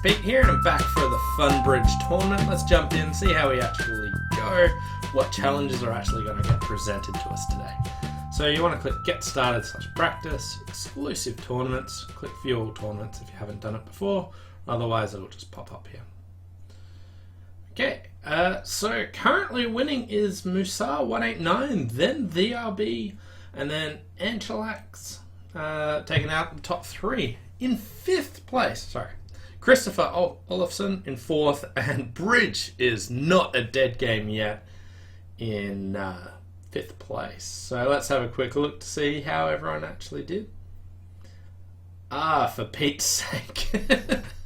Pete here, and I'm back for the Fun Bridge tournament. Let's jump in, see how we actually go, what challenges are actually going to get presented to us today. So you want to click Get Started /Practice, Exclusive Tournaments, click View All Tournaments if you haven't done it before, otherwise it'll just pop up here. Okay, so currently winning is Musar 189, then VRB, and then Antilax taken out the top three. In 5th place, Christopher Olofsson in 4th, and Bridge is not a dead game yet in 5th place. So let's have a quick look to see how everyone actually did. For Pete's sake.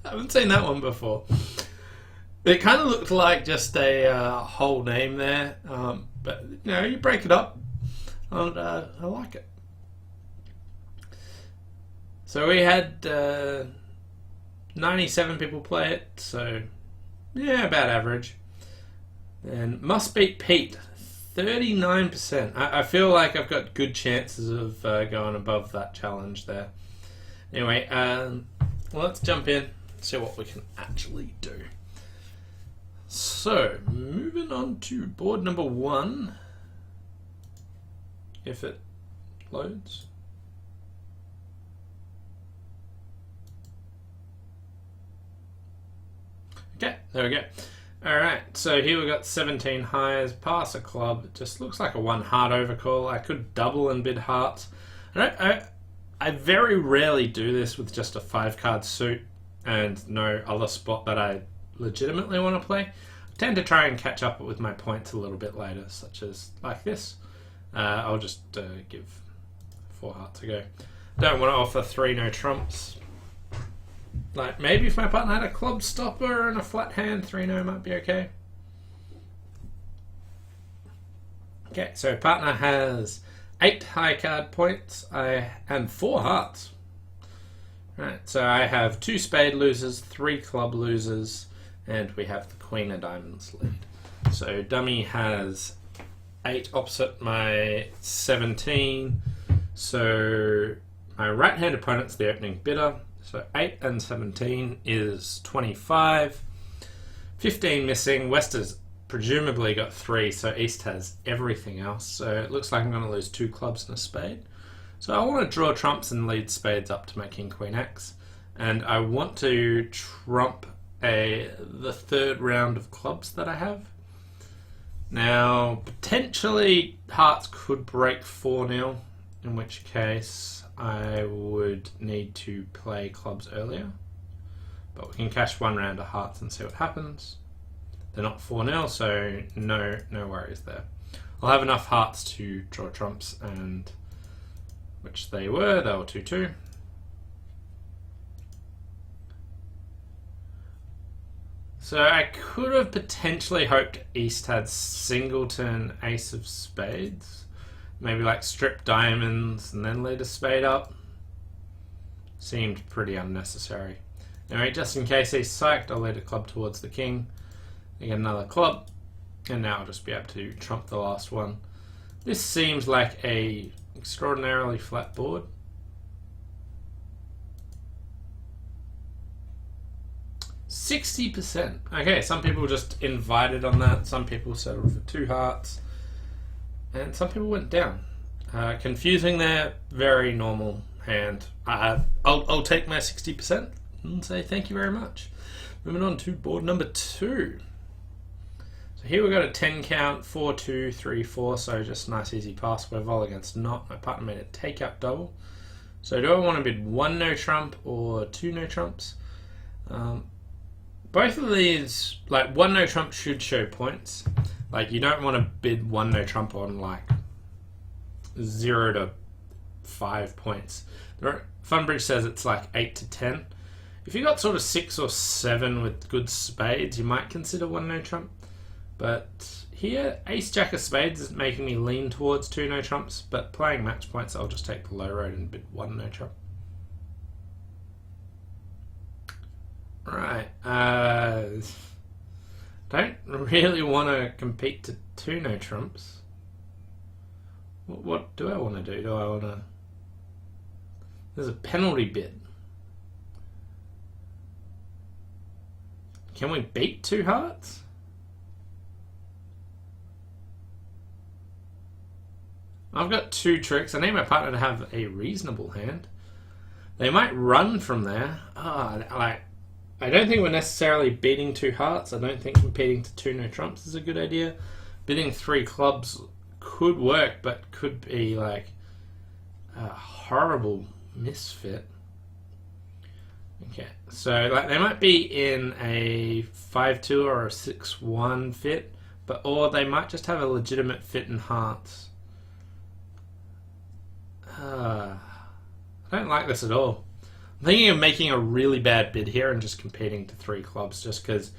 I haven't seen that one before. It kind of looked like just a whole name there, but you know, you break it up, and I like it. So we had 97 people play it, so yeah, about average. And Must Beat Pete, 39%. I feel like I've got good chances of going above that challenge there. Anyway, let's jump in and see what we can actually do. So, moving on to board number 1, if it loads. Okay, there we go. Alright, so here we got 17 highs, pass a club. It just looks like a 1 heart overcall. I could double and bid hearts. I very rarely do this with just a 5-card suit and no other spot that I legitimately want to play. I tend to try and catch up with my points a little bit later, such as like this. I'll just give 4 hearts a go. Don't want to offer 3 no trumps. Like, maybe if my partner had a club stopper and a flat hand, 3 no might be okay. Okay, so partner has 8 high card points and 4 hearts. Right, so I have 2 spade losers, 3 club losers, and we have the Queen of Diamonds lead. So dummy has 8 opposite my 17. So my right-hand opponent's the opening bidder. So 8 and 17 is 25. 15 missing. West has presumably got 3, so East has everything else. So it looks like I'm going to lose 2 clubs and a spade. So I want to draw trumps and lead spades up to my King Queen X. And I want to trump the 3rd round of clubs that I have. Now, potentially hearts could break 4-0, in which case I would need to play clubs earlier, but we can cash 1 round of hearts and see what happens. They're not 4-0, so no worries there. I'll have enough hearts to draw trumps, and which they were 2-2. So I could have potentially hoped East had singleton ace of spades. Maybe like strip diamonds and then lead a spade up. Seemed pretty unnecessary. Anyway, just in case he's psyched, I'll lead a club towards the king. I get another club. And now I'll just be able to trump the last one. This seems like a extraordinarily flat board. %60%. Okay, some people just invited on that. Some people settled for 2 hearts. And some people went down. Confusing there, very normal hand. I'll take my 60% and say thank you very much. Moving on to board number 2. So here we've got a 10 count, 4-2, 3-4, so just nice easy pass. We're vol against not. My partner made a take-out double. So do I want to bid 1 no trump or 2 no trumps? Both of these, like 1 no trump should show points. Like, you don't want to bid 1 no trump on like 0 to 5 points. Funbridge says it's like 8 to 10. If you got sort of 6 or 7 with good spades, you might consider 1 no trump. But here, ace jack of spades is making me lean towards 2 no trumps. But playing match points, I'll just take the low road and bid 1 no trump. Right. Don't really want to compete to 2 no trumps. What do I want to do? Do I want to... There's a penalty bid. Can we beat 2 hearts? I've got 2 tricks. I need my partner to have a reasonable hand. They might run from there. I don't think we're necessarily beating 2 hearts. I don't think competing to 2 no trumps is a good idea. Bidding 3 clubs could work, but could be like a horrible misfit. Okay, so like they might be in a 5-2 or a 6-1 fit, or they might just have a legitimate fit in hearts. I don't like this at all. I'm thinking of making a really bad bid here and just competing to 3 clubs, just because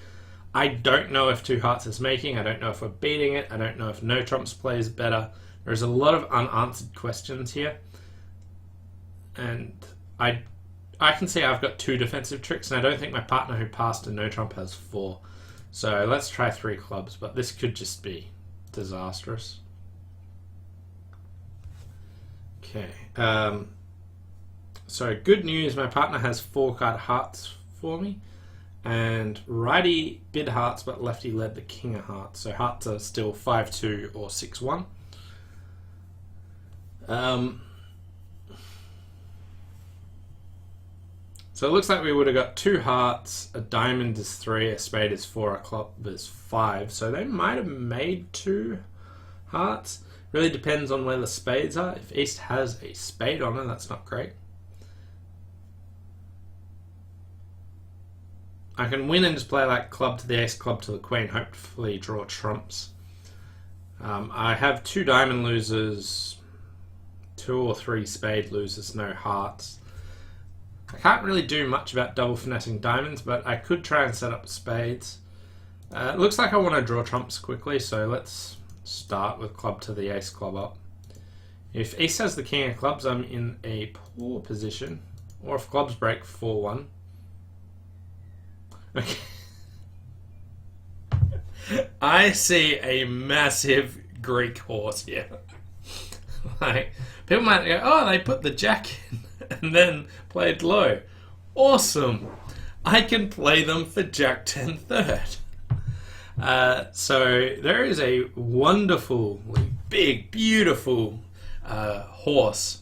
I don't know if 2 hearts is making. I don't know if we're beating it. I don't know if no trumps plays better. There's a lot of unanswered questions here, and I can see I've got 2 defensive tricks, and I don't think my partner who passed a no trump has 4. So let's try 3 clubs, but this could just be disastrous. Okay. So good news, my partner has 4 card hearts for me, and righty bid hearts, but lefty led the king of hearts. So hearts are still 5-2 or 6-1. So it looks like we would have got 2 hearts, a diamond is 3, a spade is 4, a club is 5. So they might have made 2 hearts. Really depends on where the spades are. If East has a spade on it, that's not great. I can win and just play like club to the ace, club to the queen, hopefully draw trumps. I have 2 diamond losers, 2 or 3 spade losers, no hearts. I can't really do much about double finessing diamonds, but I could try and set up spades. It looks like I want to draw trumps quickly, so let's start with club to the ace, club up. If ace has the king of clubs, I'm in a poor position. Or if clubs break 4-1. Okay. I see a massive Greek horse here. Like, people might go, oh, they put the jack in and then played low. Awesome. I can play them for jack 10 third. So there is a wonderfully big, beautiful horse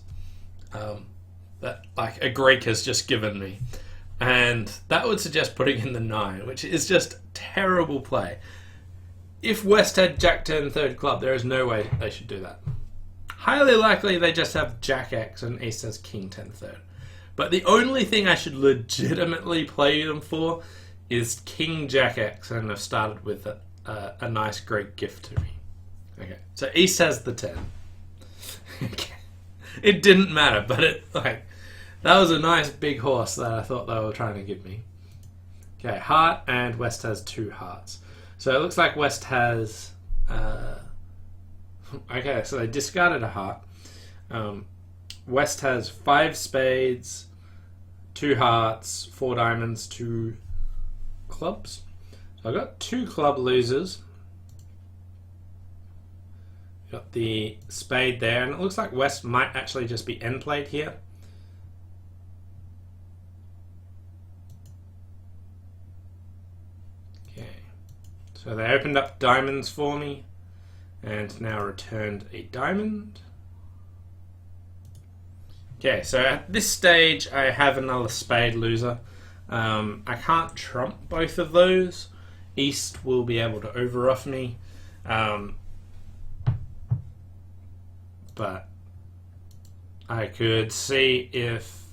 that like a Greek has just given me. And that would suggest putting in the 9, which is just terrible play. If West had jack 10 third club, there is no way they should do that. Highly likely they just have jack X and East has king 10 third. But the only thing I should legitimately play them for is king jack X, and I've started with a nice Greek gift to me. Okay, so East has the 10. Okay. It didn't matter, but that was a nice big horse that I thought they were trying to give me. Okay, heart, and West has 2 hearts. So it looks like West has... okay, so they discarded a heart. West has 5 spades, 2 hearts, 4 diamonds, 2 clubs. So I've got 2 club losers. Got the spade there, and it looks like West might actually just be end played here. Okay, so they opened up diamonds for me and now returned a diamond. Okay, so at this stage I have another spade loser. I can't trump both of those. East will be able to overruff me. But I could see if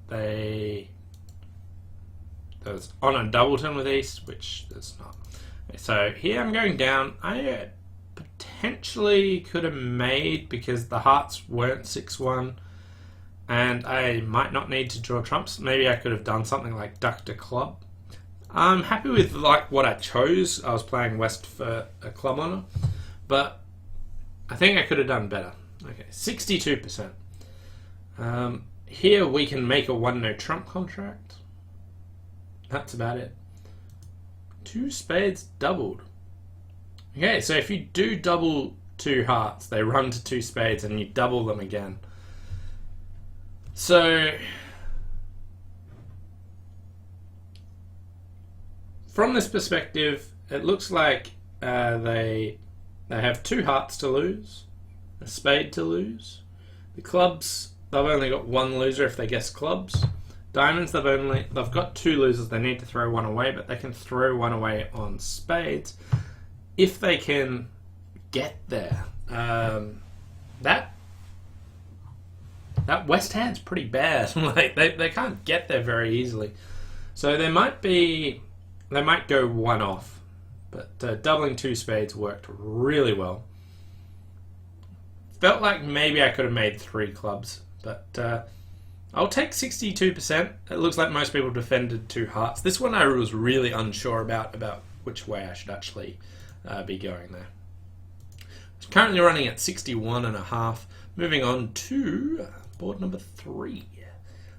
they... There's on a doubleton with East, which there's not. So here I'm going down. I potentially could have made, because the hearts weren't 6-1, and I might not need to draw trumps. Maybe I could have done something like duck to club. I'm happy with what I chose. I was playing West for a club honor, but I think I could have done better. Okay, 62%. Here we can make a 1 no trump contract. That's about it. 2 spades doubled. Okay, so if you do double 2 hearts, they run to 2 spades and you double them again. So from this perspective, it looks like they have 2 hearts to lose, a spade to lose. The clubs, they've only got 1 loser if they guess clubs. Diamonds, they've got 2 losers. They need to throw 1 away, but they can throw 1 away on spades if they can get there. That West hand's pretty bad. Like they can't get there very easily. So they might go 1 off, but doubling 2 spades worked really well. Felt like maybe I could have made 3 clubs, but I'll take 62%. It looks like most people defended 2 hearts. This one I was really unsure about which way I should actually be going there. It's currently running at 61.5. Moving on to board number 3.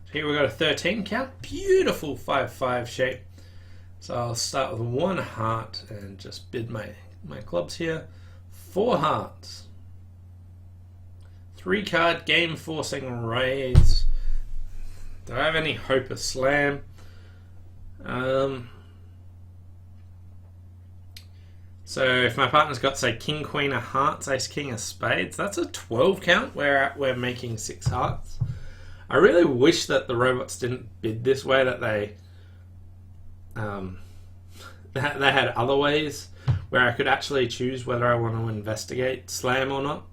So here we've got a 13 count. Beautiful 5-5 shape. So I'll start with 1 heart and just bid my clubs here. 4 hearts. 3 card game forcing raise. Do I have any hope of slam? So if my partner's got, say, king, queen of hearts, ace, king of spades, that's a 12 count. We're making 6 hearts. I really wish that the robots didn't bid this way, that they had other ways where I could actually choose whether I want to investigate slam or not.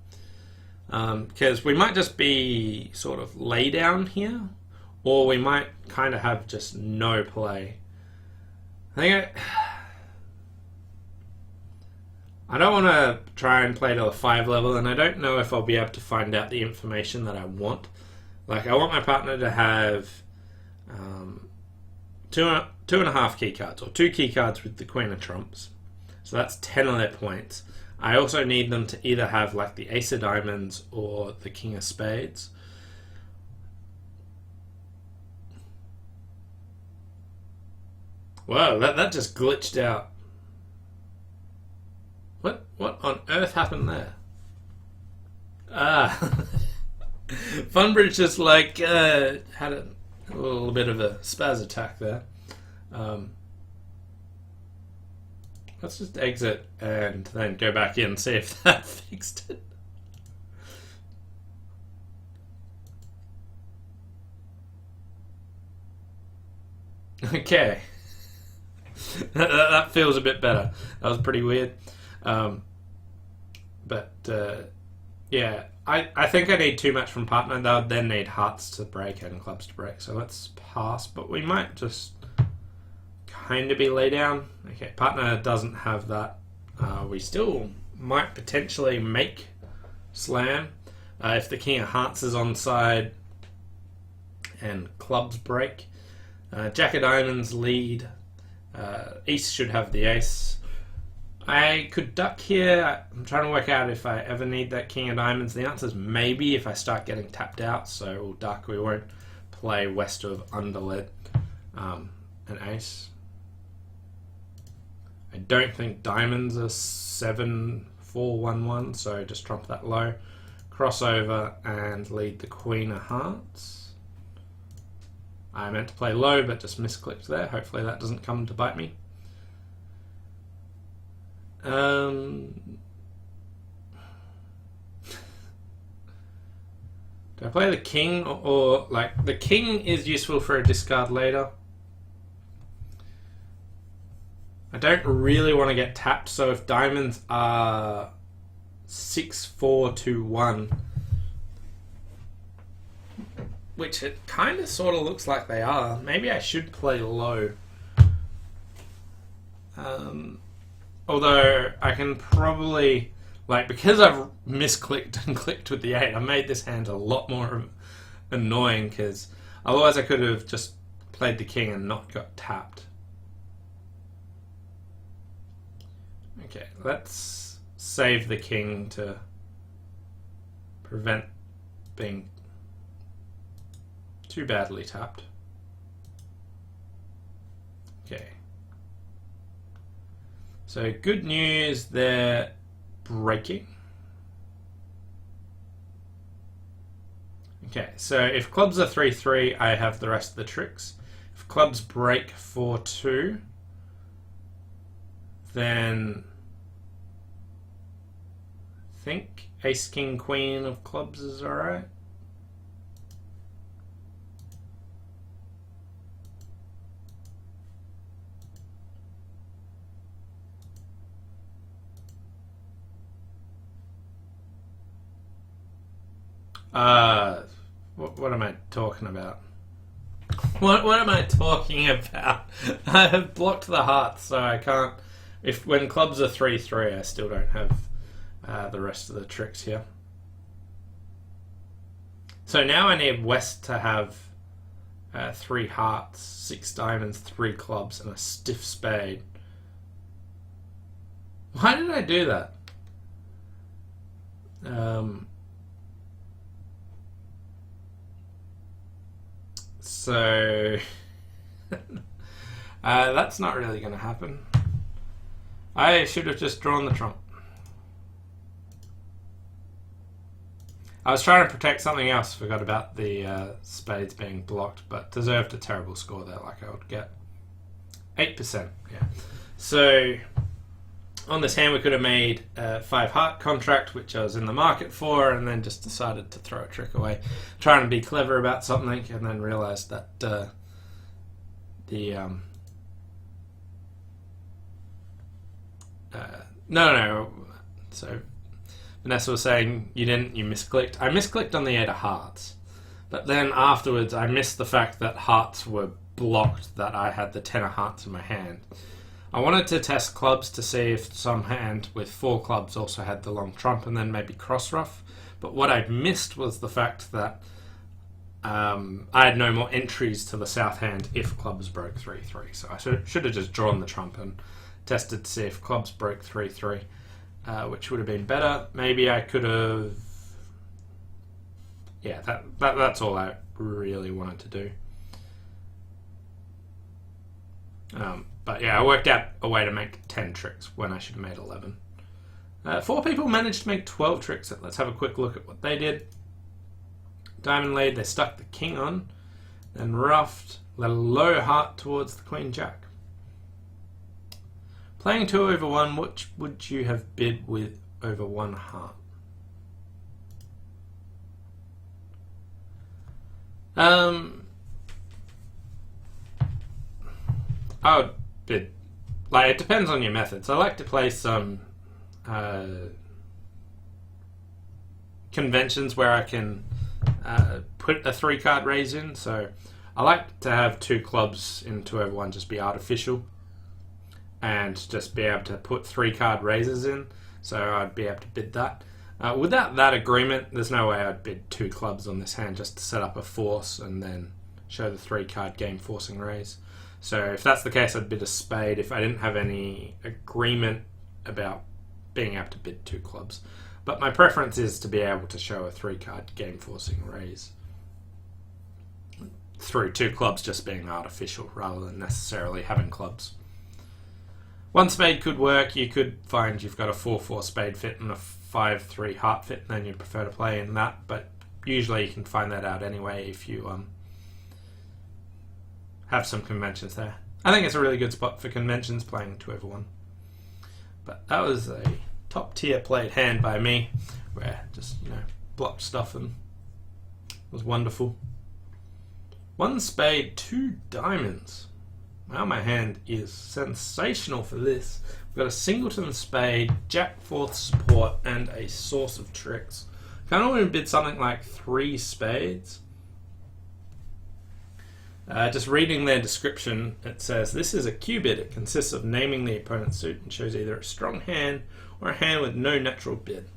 Because we might just be sort of lay down here, or we might kind of have just no play. I don't want to try and play to the 5 level, and I don't know if I'll be able to find out the information that I want. Like, I want my partner to have 2.5 key cards, or 2 key cards with the queen of trumps. So that's 10 of their points. I also need them to either have like the ace of diamonds or the king of spades. Whoa, that just glitched out. What on earth happened there? Funbridge just like had a little bit of a spaz attack there. Let's just exit and then go back in and see if that fixed it. Okay. That feels a bit better. That was pretty weird. Yeah, I think I need too much from partner. They'll then need hearts to break and clubs to break. So let's pass, but we might just kind of be lay down. Okay, partner doesn't have that. We still might potentially make slam if the king of hearts is on side and clubs break. Jack of diamonds lead. East should have the ace. I could duck here. I'm trying to work out if I ever need that king of diamonds. The answer is maybe if I start getting tapped out. So we'll duck. We won't play west of underlit an ace. I don't think diamonds are 7-4-1-1, so just trump that low. Crossover and lead the queen of hearts. I meant to play low, but just misclicked there. Hopefully that doesn't come to bite me. Do I play the king or like the king is useful for a discard later? I don't really want to get tapped, so if diamonds are 6-4-2-1, which it kind of sort of looks like they are, maybe I should play low. Although I can probably, like, because I've misclicked and clicked with the 8, I made this hand a lot more annoying, because otherwise I could have just played the king and not got tapped. Okay, let's save the king to prevent being too badly tapped. Okay. So good news, they're breaking. Okay, so if clubs are 3-3, I have the rest of the tricks. If clubs break 4-2, then I think ace, king, queen of clubs is alright. What am I talking about? What am I talking about? I have blocked the hearts, so I can't. When clubs are 3-3, I still don't have the rest of the tricks here. So now I need West to have 3 hearts, 6 diamonds, 3 clubs, and a stiff spade. Why did I do that? So that's not really going to happen. I should have just drawn the trump. I was trying to protect something else, forgot about the spades being blocked, but deserved a terrible score there, like I would get. 8%, yeah. So on this hand we could have made a 5 heart contract, which I was in the market for, and then just decided to throw a trick away, trying to be clever about something, and then realised that no. So Vanessa was saying you misclicked. I misclicked on the 8 of hearts, but then afterwards I missed the fact that hearts were blocked, that I had the 10 of hearts in my hand. I wanted to test clubs to see if some hand with 4 clubs also had the long trump and then maybe cross ruff, but what I missed was the fact that I had no more entries to the south hand if clubs broke 3-3, so I should have just drawn the trump and tested to see if clubs broke 3-3, which would have been better. Maybe I could have... Yeah, that's all I really wanted to do. But yeah, I worked out a way to make 10 tricks when I should have made 11. 4 people managed to make 12 tricks. Let's have a quick look at what they did. Diamond lead, they stuck the king on, then ruffed, let a low heart towards the queen jack. Playing 2 over 1, which would you have bid with over 1 heart? I would bid, like, it depends on your methods. I like to play some conventions where I can put a 3-card raise in. So I like to have 2 clubs in 2 over 1 just be artificial, and just be able to put 3-card raises in. So I'd be able to bid that. Without that agreement, there's no way I'd bid 2 clubs on this hand just to set up a force and then show the 3-card game forcing raise. So if that's the case, I'd bid a spade if I didn't have any agreement about being able to bid 2 clubs. But my preference is to be able to show a 3-card game forcing raise through 2 clubs just being artificial rather than necessarily having clubs. 1 spade could work. You could find you've got a 4-4 spade fit and a 5-3 heart fit, and then you'd prefer to play in that. But usually you can find that out anyway if you have some conventions there. I think it's a really good spot for conventions, playing 2 over 1. But that was a top tier played hand by me, where just, blocked stuff and was wonderful. 1 spade, 2 diamonds. Wow, my hand is sensational for this. We've got a singleton spade, jack 4th support, and a source of tricks. Kind of want to bid something like 3 spades. Just reading their description, it says, this is a Q-bid. It consists of naming the opponent's suit and shows either a strong hand or a hand with no natural bid.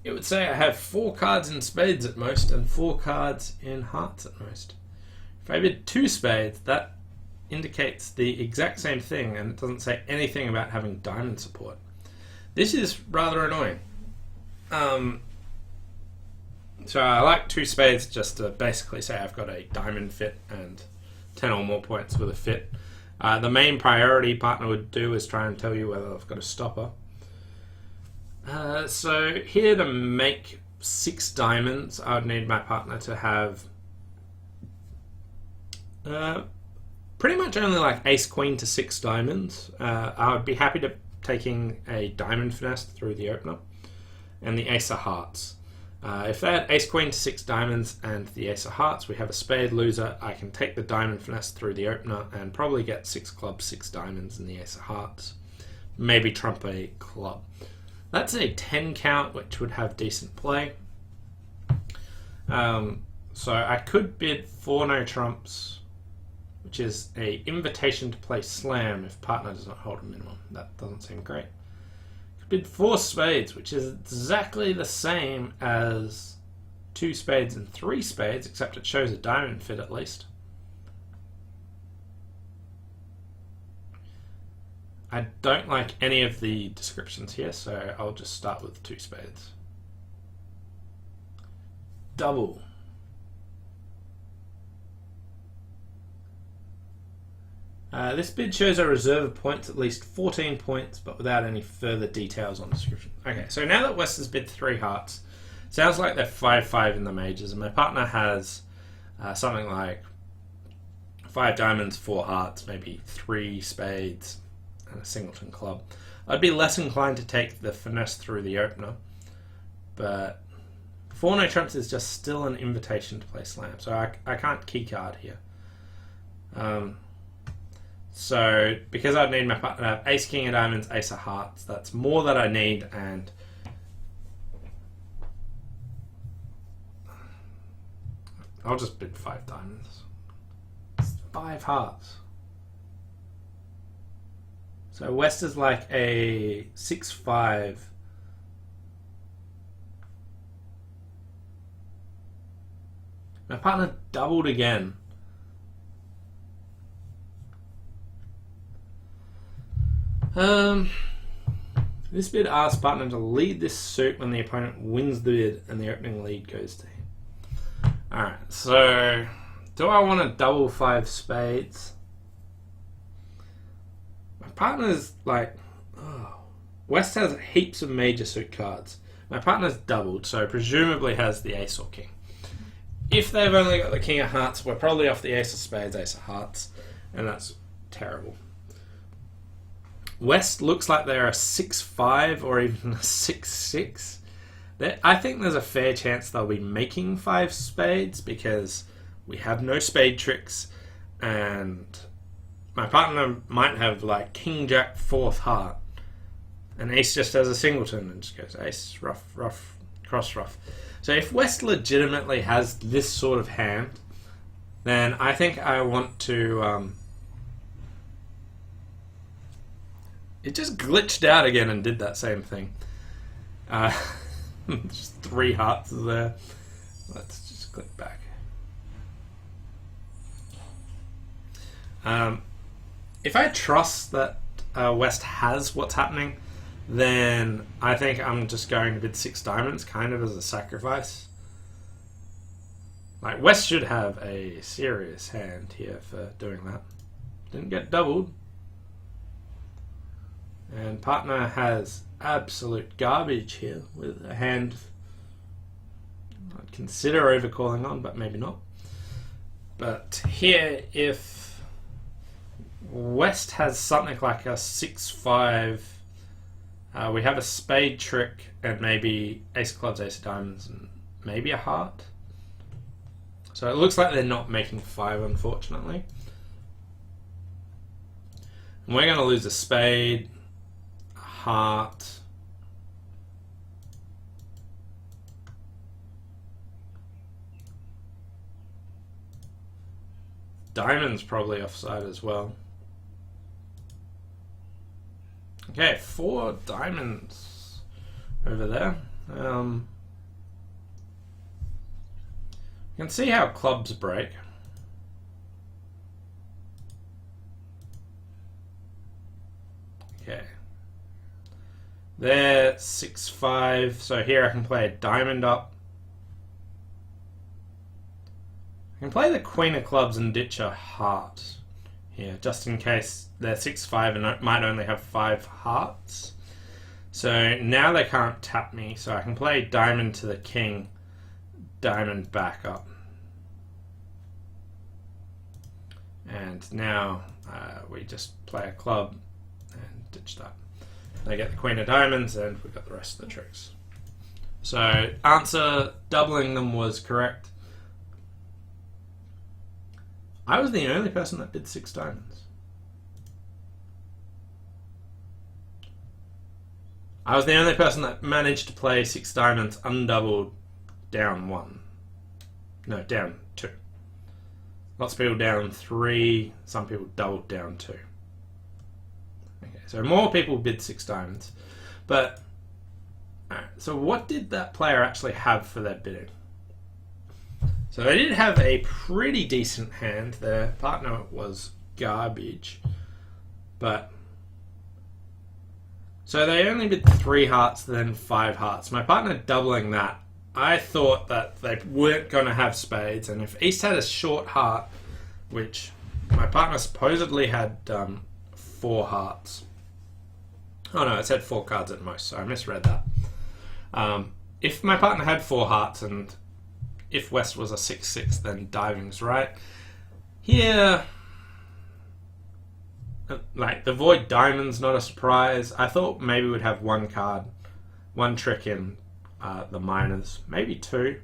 It would say I have 4 cards in spades at most and 4 cards in hearts at most. If I bid 2 spades, that indicates the exact same thing, and it doesn't say anything about having diamond support. This is rather annoying. So I like 2 spades just to basically say I've got a diamond fit and 10 or more points with a fit. The main priority partner would do is try and tell you whether I've got a stopper. So here to make 6 diamonds, I would need my partner to have pretty much only like ace queen to 6 diamonds. I would be happy to taking a diamond finesse through the opener, and the ace of hearts. If they had ace queen to 6 diamonds and the ace of hearts, we have a spade loser. I can take the diamond finesse through the opener and probably get 6 clubs, 6 diamonds, and the ace of hearts. Maybe trump a club. That's a 10 count, which would have decent play. So I could bid 4 no trumps, which is a invitation to play slam if partner does not hold a minimum. That doesn't seem great. Could bid 4 spades, which is exactly the same as 2 spades and 3 spades, except it shows a diamond fit at least. I don't like any of the descriptions here, so I'll just start with 2 spades. Double. This bid shows a reserve of points, at least 14 points, but without any further details on description. Okay, so now that West has bid 3 hearts, sounds like they're 5-5 in the majors, and my partner has something like 5 diamonds, 4 hearts, maybe 3 spades, and a singleton club. I'd be less inclined to take the finesse through the opener, but 4 no trumps is just still an invitation to play slam, so I can't keycard here. So because I'd need my partner to have ace king of diamonds, ace of hearts, that's more that I need, and I'll just bid 5 diamonds. It's 5 hearts. So West is like a 6-5. My partner doubled again. This bid asks partner to lead this suit when the opponent wins the bid and the opening lead goes to him. Alright, so do I want to double 5 spades? My partner's like, West has heaps of major suit cards. My partner's doubled, so presumably has the ace or king. If they've only got the king of hearts, we're probably off the ace of spades, ace of hearts, and that's terrible. West looks like they're a 6-5 or even a 6-6. I think there's a fair chance they'll be making 5 spades because we have no spade tricks, and my partner might have like king jack 4th heart, and ace just has a singleton and just goes ace, ruff, ruff, cross, ruff. So if West legitimately has this sort of hand, then I think I want to... It just glitched out again and did that same thing. Just 3 hearts there. Let's just click back. If I trust that West has what's happening, then I think I'm just going to bid 6 diamonds, kind of as a sacrifice. Like, West should have a serious hand here for doing that. Didn't get doubled. And partner has absolute garbage here with a hand I'd consider overcalling on, but maybe not. But here, if West has something like a 6-5, we have a spade trick and maybe ace of clubs, ace of diamonds, and maybe a heart. So it looks like they're not making 5, unfortunately. And we're going to lose a spade, a heart, diamond's probably offside as well. Okay, 4 diamonds over there. You can see how clubs break. Okay. They're 6-5, so here I can play a diamond up. I can play the queen of clubs and ditch a heart here, just in case they're 6-5 and might only have 5 hearts. So now they can't tap me, so I can play diamond to the king, diamond back up. And now we just play a club and ditch that. They get the queen of diamonds, and we've got the rest of the tricks. So answer, doubling them was correct. I was the only person that bid 6 diamonds. I was the only person that managed to play 6 diamonds undoubled down 1. No, down 2. Lots of people down 3, some people doubled down 2. Okay, so more people bid 6 diamonds. But, alright, so what did that player actually have for their bidding? So they did have a pretty decent hand. Their partner was garbage. But so they only bid 3 hearts, then 5 hearts. My partner doubling that. I thought that they weren't going to have spades, and if East had a short heart, which my partner supposedly had 4 hearts. Oh no, it said 4 cards at most, so I misread that. If my partner had 4 hearts, and if West was a 6-6, then diving's right. Here, like, the void diamond's not a surprise. I thought maybe we'd have 1 card, 1 trick in the minors, maybe 2.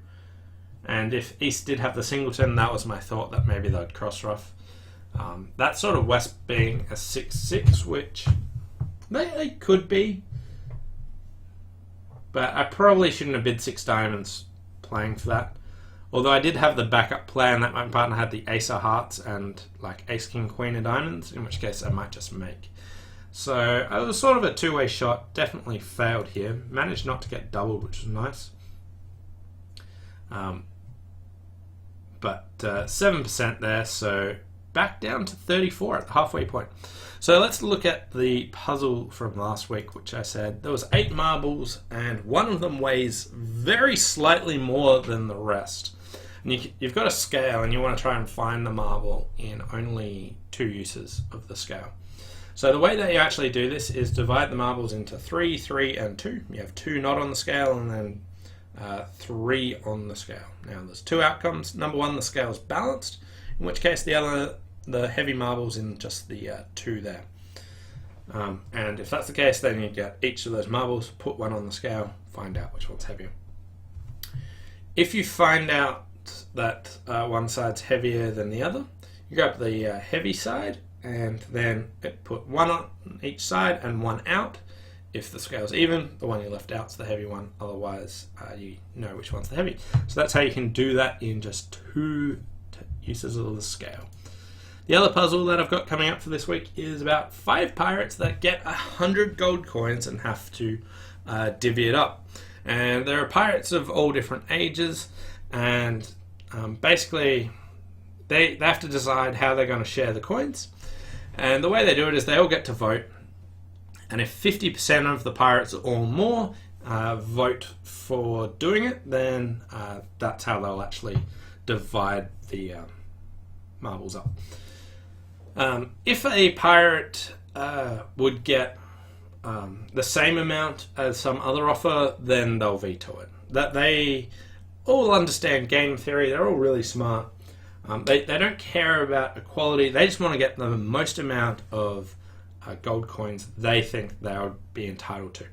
And if East did have the singleton, that was my thought, that maybe they'd cross rough. That's sort of West being a 6-6, which they could be. But I probably shouldn't have bid 6 diamonds playing for that. Although I did have the backup plan that my partner had the ace of hearts and like ace, king, queen of diamonds, in which case I might just make. So it was sort of a two-way shot. Definitely failed here. Managed not to get doubled, which was nice. But 7% there, so back down to 34 at the halfway point. So let's look at the puzzle from last week, which I said there was 8 marbles and one of them weighs very slightly more than the rest. And you've got a scale and you want to try and find the marble in only 2 uses of the scale. So the way that you actually do this is divide the marbles into 3, 3, and 2. You have 2 not on the scale and then 3 on the scale. Now there's 2 outcomes. Number 1, the scale is balanced, in which case the heavy marbles in just the 2 there. And if that's the case, then you get each of those marbles, put 1 on the scale, find out which one's heavier. If you find out that one side's heavier than the other, you grab the heavy side and then put 1 on each side and 1 out. If the scale's even, the one you left out's the heavy one, otherwise you know which one's the heavy. So that's how you can do that in just 2 uses of the scale. The other puzzle that I've got coming up for this week is about 5 pirates that get 100 gold coins and have to divvy it up. And there are pirates of all different ages, and basically they have to decide how they're going to share the coins. And the way they do it is they all get to vote, and if 50% of the pirates or more vote for doing it, then that's how they'll actually divide the marbles up. If a pirate would get the same amount as some other offer, then they'll veto it. That they all understand game theory. They're all really smart. They don't care about equality. They just want to get the most amount of gold coins they think they would be entitled to.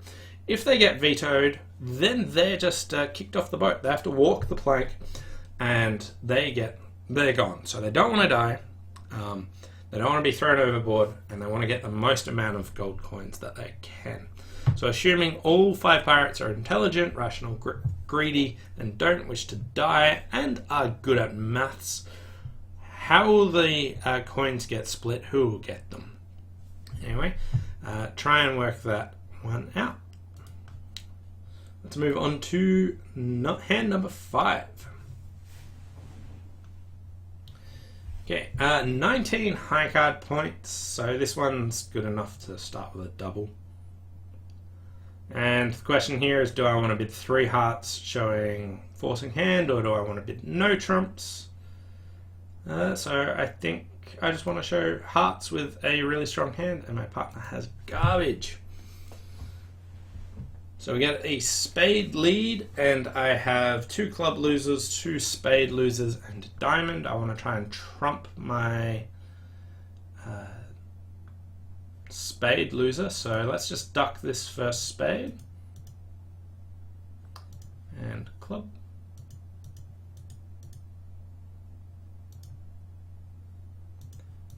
If they get vetoed, then they're just kicked off the boat. They have to walk the plank, and they're gone. So they don't want to die. They don't want to be thrown overboard, and they want to get the most amount of gold coins that they can. So assuming all 5 pirates are intelligent, rational, greedy, and don't wish to die, and are good at maths, how will the coins get split? Who will get them? Anyway, try and work that one out. Let's move on to hand number 5. Okay, 19 high card points, so this one's good enough to start with a double. And the question here is, do I want to bid 3 hearts showing forcing hand, or do I want to bid no trumps? So I think I just want to show hearts with a really strong hand, and my partner has garbage. So we get a spade lead, and I have 2 club losers, 2 spade losers, and a diamond. I want to try and trump my spade loser, so let's just duck this first spade. And club.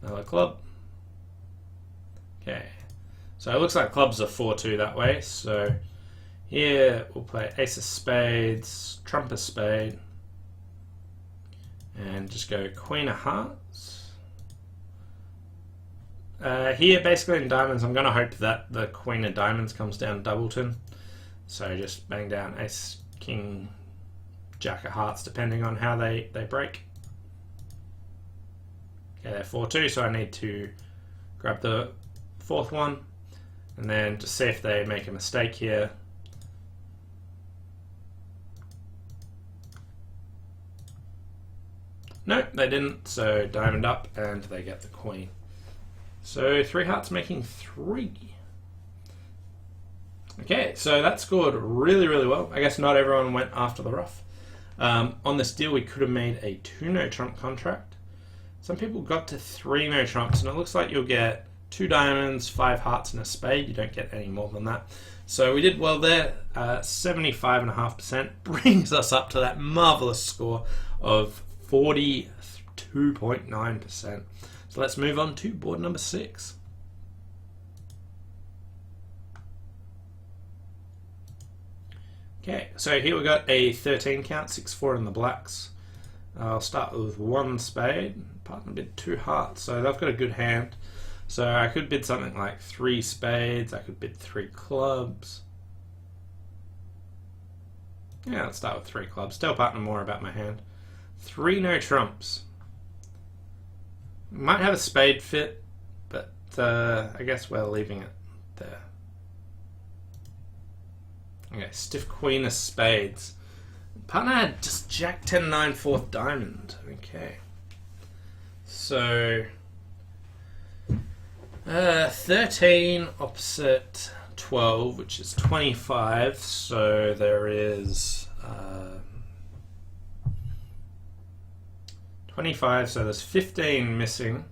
Another club. Okay, so it looks like clubs are 4-2 that way, so here we'll play ace of spades, trump of spade, and just go queen of hearts. Here, basically in diamonds, I'm going to hope that the queen of diamonds comes down doubleton. So just bang down ace, king, jack of hearts, depending on how they break. Okay, they're 4-2, so I need to grab the fourth one, and then just see if they make a mistake here. No, they didn't, so diamond up, and they get the queen. So 3 hearts making 3. Okay, so that scored really, really well. I guess not everyone went after the ruff. On this deal, we could have made a 2 no trump contract. Some people got to 3 no trumps, and it looks like you'll get 2 diamonds, 5 hearts, and a spade. You don't get any more than that. So we did well there. 75.5% brings us up to that marvelous score of 42.9%. So let's move on to board number 6. Okay, so here we got a 13 count, 6-4 in the blacks. I'll start with 1 spade. Partner bid 2 hearts, so they've got a good hand. So I could bid something like 3 spades. I could bid 3 clubs. Yeah, let's start with 3 clubs. Tell partner more about my hand. 3 no trumps. Might have a spade fit, but I guess we're leaving it there. Okay, stiff queen of spades. Partner had just jack 10 9 4th diamond. Okay, so 13 opposite 12, which is 25. So there is 25. So there's 15 missing.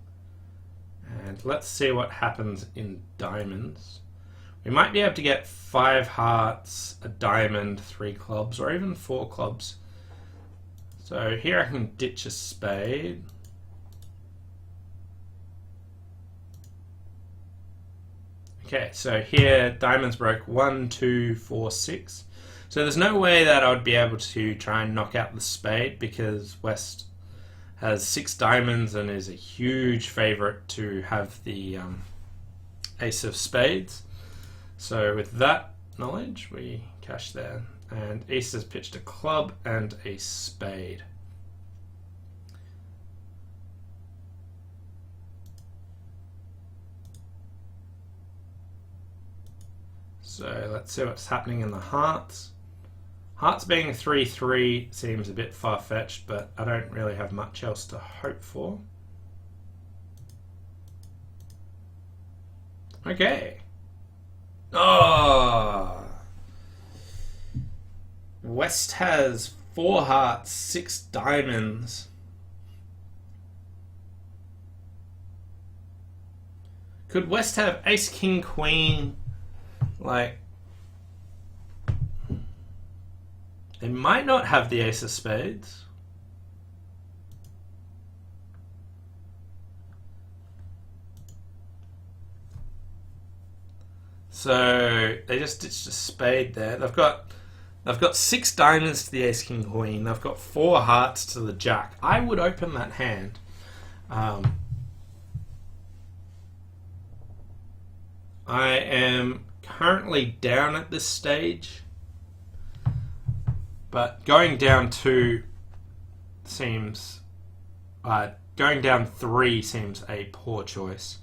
And let's see what happens in diamonds. We might be able to get 5 hearts, a diamond, 3 clubs, or even 4 clubs. So here I can ditch a spade. Okay, so here diamonds broke 1, 2, 4, 6. So there's no way that I would be able to try and knock out the spade because West has 6 diamonds and is a huge favorite to have the ace of spades. So with that knowledge, we cash there. And East has pitched a club and a spade. So let's see what's happening in the hearts. Hearts being 3-3 seems a bit far-fetched, but I don't really have much else to hope for. Okay. Oh! West has 4 hearts, 6 diamonds. Could West have ace, king, queen? Like, they might not have the ace of spades. So they just ditched a spade there. They've got 6 diamonds to the ace, king, queen. They've got 4 hearts to the jack. I would open that hand. I am currently down at this stage, but going down 2 seems going down 3 seems a poor choice.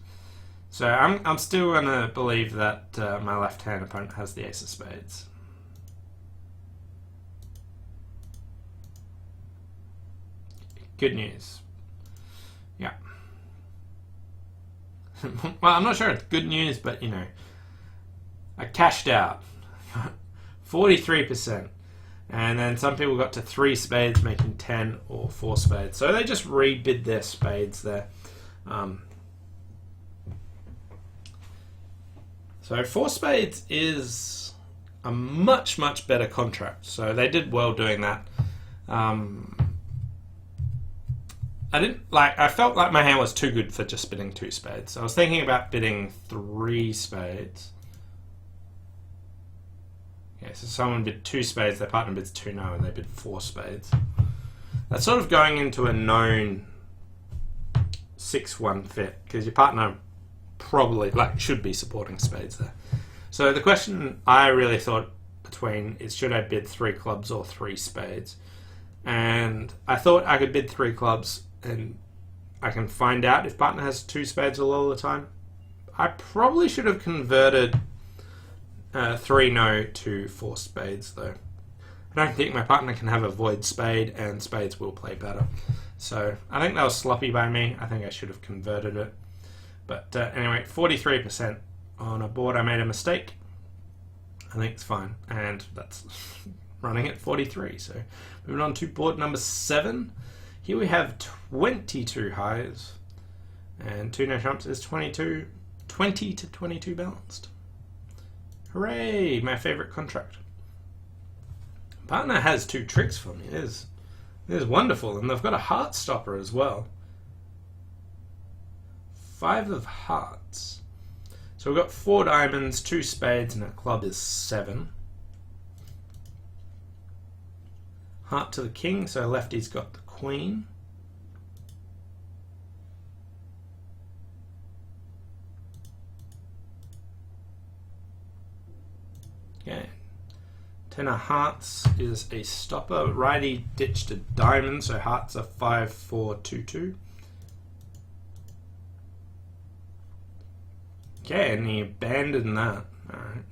So I'm still going to believe that my left-hand opponent has the ace of spades. Good news. Yeah. Well, I'm not sure it's good news, but you know, I cashed out 43%. And then some people got to 3 spades, making 10 or 4 spades. So they just rebid their spades there. So four spades is a much, much better contract. So they did well doing that. I felt like my hand was too good for just bidding two spades. So I was thinking about bidding three spades. Okay, so someone bid two spades, their partner bids two no, and they bid four spades. That's sort of going into a known 6-1 fit, because your partner probably should be supporting spades there. So the question I really thought between is, should I bid three clubs or three spades? And I thought I could bid three clubs and I can find out if partner has two spades all the time. I probably should have converted three no to four spades though. I don't think my partner can have a void spade, and spades will play better. So I think that was sloppy by me. I think I should have converted it. But anyway, 43% on a board I made a mistake. I think it's fine. And that's running at 43. So moving on to board number 7. Here we have 22 highs. And two no trumps is 20 to 22 balanced. Hooray! My favorite contract. Partner has two tricks for me. It is wonderful. And they've got a heart stopper as well. 5 of hearts. So we've got 4 diamonds, 2 spades, and a club is 7. Heart to the king, so lefty's got the queen. Okay. 10 of hearts is a stopper. Righty ditched a diamond, so hearts are 5, 4, 2, 2. Okay, and he abandoned that. Alright.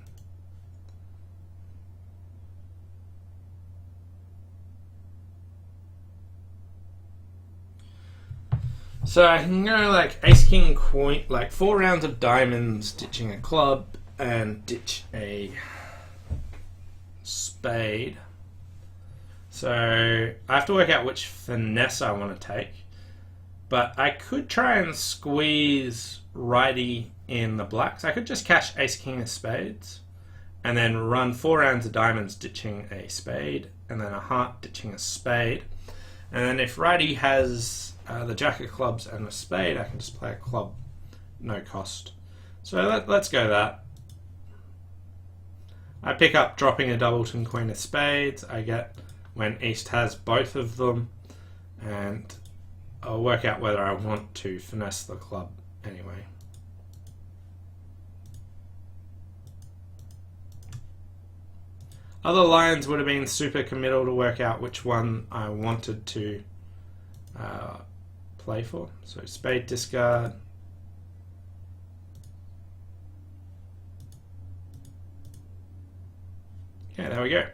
So I can go like ace, king, queen, like 4 rounds of diamonds, ditching a club, and ditch a spade. So I have to work out which finesse I want to take. But I could try and squeeze righty in the blacks. I could just cash ace, king of spades, and then run 4 rounds of diamonds ditching a spade, and then a heart ditching a spade. And then if righty has the jack of clubs and a spade, I can just play a club, no cost. So let's go that. I pick up dropping a doubleton queen of spades. I get when east has both of them, and I'll work out whether I want to finesse the club anyway. Other lines would have been super committal to work out which one I wanted to play for. So spade discard. Yeah, there we go.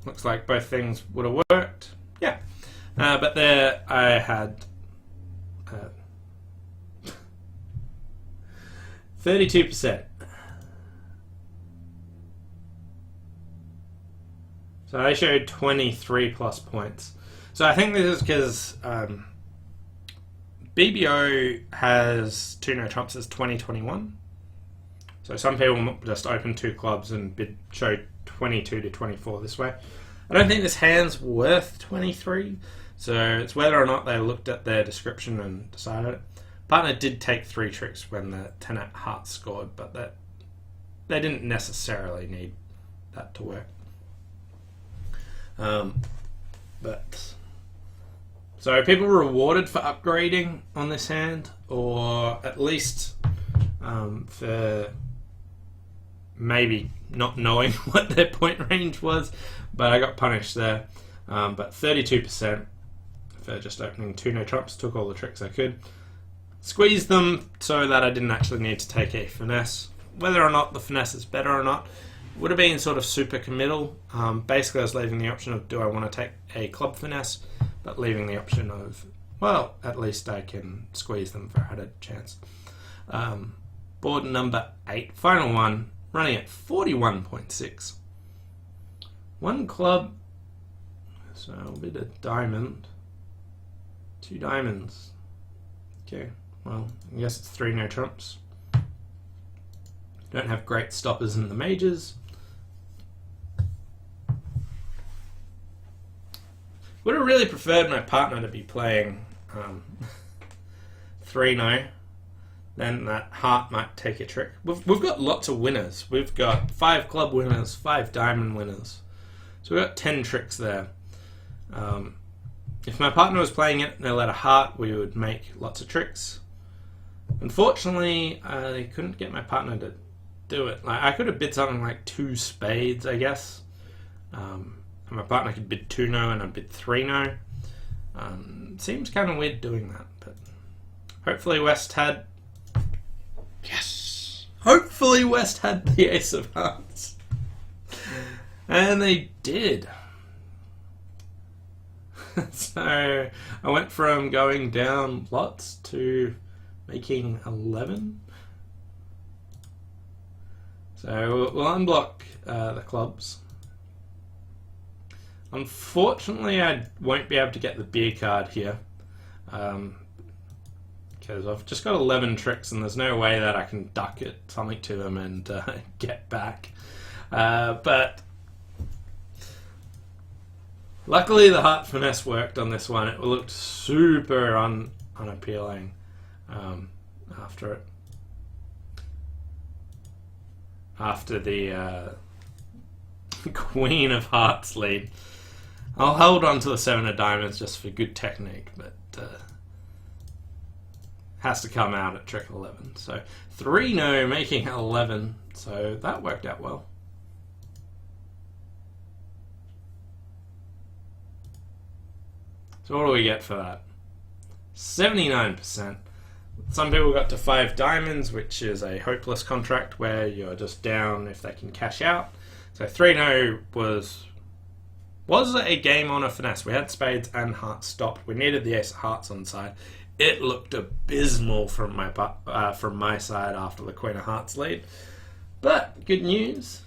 Looks like both things would have worked. Yeah. But there I had 32%. So I showed 23 plus points. So I think this is because BBO has two no trumps as 20-21. So some people just open 2 clubs and show 22 to 24 this way. I don't think this hand's worth 23. So it's whether or not they looked at their description and decided it. Partner did take 3 tricks when the 10 at hearts scored, but they didn't necessarily need that to work. But so people were rewarded for upgrading on this hand, or at least for maybe not knowing what their point range was, but I got punished there. But 32% for just opening 2 no trumps, took all the tricks I could. Squeezed them so that I didn't actually need to take a finesse. Whether or not the finesse is better or not would have been sort of super committal. Basically I was leaving the option of, do I want to take a club finesse, but leaving the option of, well, at least I can squeeze them for a added chance. Board number 8, final one, running at 41.6. 1 club, so a bit of diamond, 2 diamonds. Okay, well, I guess it's 3 no trumps. don't have great stoppers in the majors. Would have really preferred my partner to be playing 3-0. Then that heart might take a trick. We've got lots of winners. We've got 5 club winners, 5 diamond winners. So we've got 10 tricks there. If my partner was playing it and they let a heart, we would make lots of tricks. Unfortunately, I couldn't get my partner to do it. Like, I could have bid something like 2 spades, I guess. And my partner could bid 2-0 and I'd bid 3-0. Seems kind of weird doing that, but hopefully West had... Yes! Hopefully West had the ace of hearts. And they did. So I went from going down lots to making 11. So we'll unblock the clubs. Unfortunately, I won't be able to get the beer card here. Because I've just got 11 tricks and there's no way that I can duck it something to them and get back. But luckily the heart finesse worked on this one. It looked super unappealing after it. After the Queen of Hearts lead. I'll hold on to the 7 of diamonds just for good technique, but has to come out at trick 11. So 3-0 making 11, so that worked out well. So what do we get for that? 79%. Some people got to 5 diamonds, which is a hopeless contract where you're just down if they can cash out. So 3-0 was a game on a finesse. We had spades and hearts stopped. We needed the ace of hearts on the side. It looked abysmal from my side after the Queen of Hearts lead. But good news.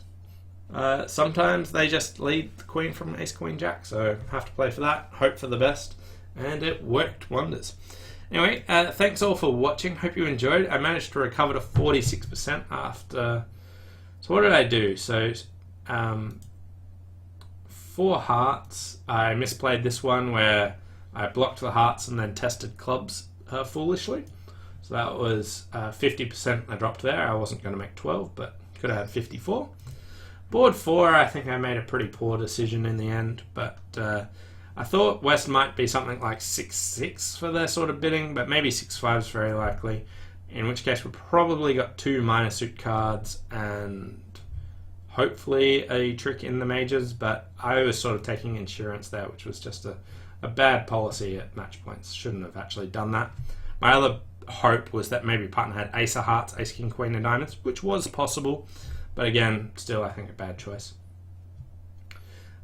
Sometimes they just lead the Queen from Ace, Queen, Jack. So have to play for that. Hope for the best. And it worked wonders. Anyway, thanks all for watching. Hope you enjoyed. I managed to recover to 46% after... So what did I do? So... 4 hearts. I misplayed this one where I blocked the hearts and then tested clubs foolishly. So that was 50% I dropped there. I wasn't going to make 12, but could have had 54. Board 4, I think I made a pretty poor decision in the end, but I thought West might be something like 6-6 for their sort of bidding, but maybe 6-5 is very likely, in which case we probably got 2 minor suit cards and hopefully a trick in the majors, but I was sort of taking insurance there, which was just a bad policy at match points. Shouldn't have actually done that. My other hope was that maybe partner had ace of hearts, ace, king, queen of diamonds, which was possible, but again, still I think a bad choice.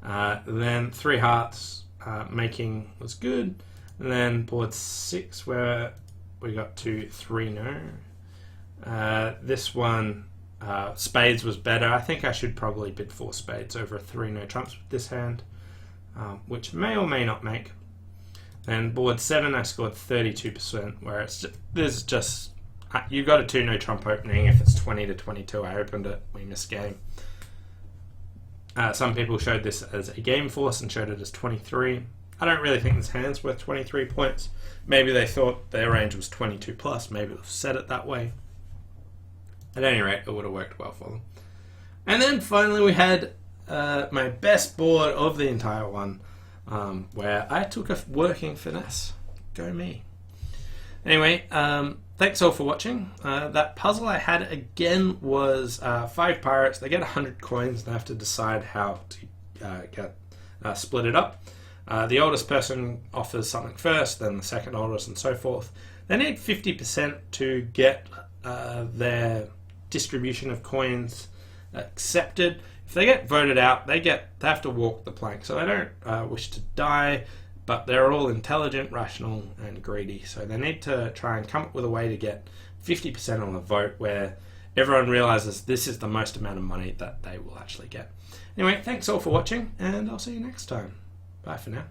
Then 3 hearts making was good, and then board 6 where we got to 3-0. This one, spades was better. I think I should probably bid 4 spades over a 3-0 trumps with this hand, which may or may not make. Then board 7 I scored 32%, where there's just you got a 2-0 trump opening. If it's 20-22, I opened it, we missed game. Some people showed this as a game force and showed it as 23. I don't really think this hand's worth 23 points. Maybe they thought their range was 22 plus. Maybe they've set it that way. At any rate, it would have worked well for them. And then finally we had my best board of the entire one, where I took a working finesse. Go me. Anyway, thanks all for watching. That puzzle I had again was 5 pirates. They get 100 coins. They have to decide how to split it up. The oldest person offers something first, then the second oldest, and so forth. They need 50% to get their distribution of coins accepted. If they get voted out, they have to walk the plank. So they don't wish to die, but they're all intelligent, rational, and greedy. So they need to try and come up with a way to get 50% on the vote where everyone realizes this is the most amount of money that they will actually get. Anyway, thanks all for watching, and I'll see you next time. Bye for now.